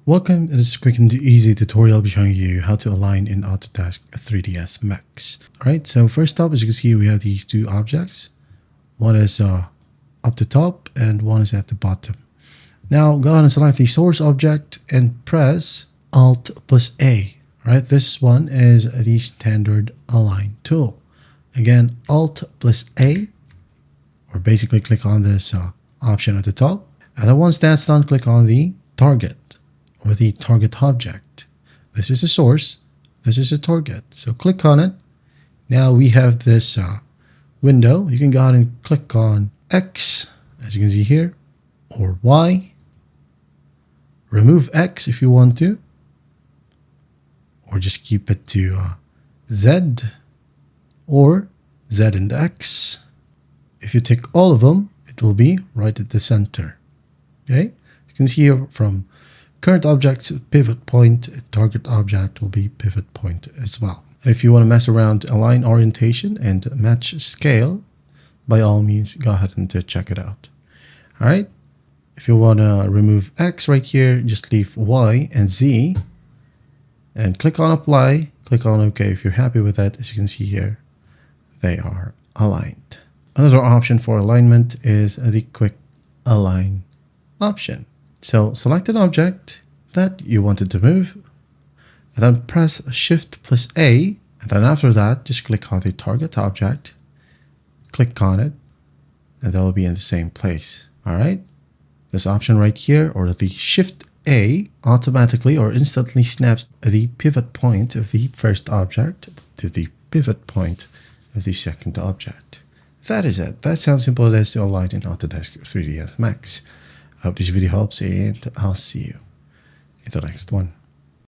Welcome to this quick and easy tutorial. I'll be showing you how to align in Autodesk 3ds Max. Alright, so first up, as you can see, we have these two objects. One is up the top and one is at the bottom. Now go ahead and select the source object and press Alt plus A. Alright, this one is the standard align tool. Again, Alt plus A, or basically click on this option at the top. And then once that's done, click on the target or the target object. This is the source. This is the target. So click on it. Now we have this window. You can go ahead and click on X, as you can see here, or Y. Remove X if you want to, or just keep it to Z, or Z and X. If you tick all of them, it will be right at the center. Okay, you can see here from current object's pivot point, target object will be pivot point as well. And if you want to mess around align orientation and match scale, by all means, go ahead and check it out. All right. If you want to remove X right here, just leave Y and Z and click on apply, click on OK. If you're happy with that, as you can see here, they are aligned. Another option for alignment is the quick align option. So select an object that you wanted to move, and then press Shift plus A, and then after that, just click on the target object, click on it, and that will be in the same place. All right. This option right here, or the Shift A, automatically or instantly snaps the pivot point of the first object to the pivot point of the second object. That is it. That's how simple it is to align in Autodesk 3ds Max. I hope this video helps, and I'll see you in the next one.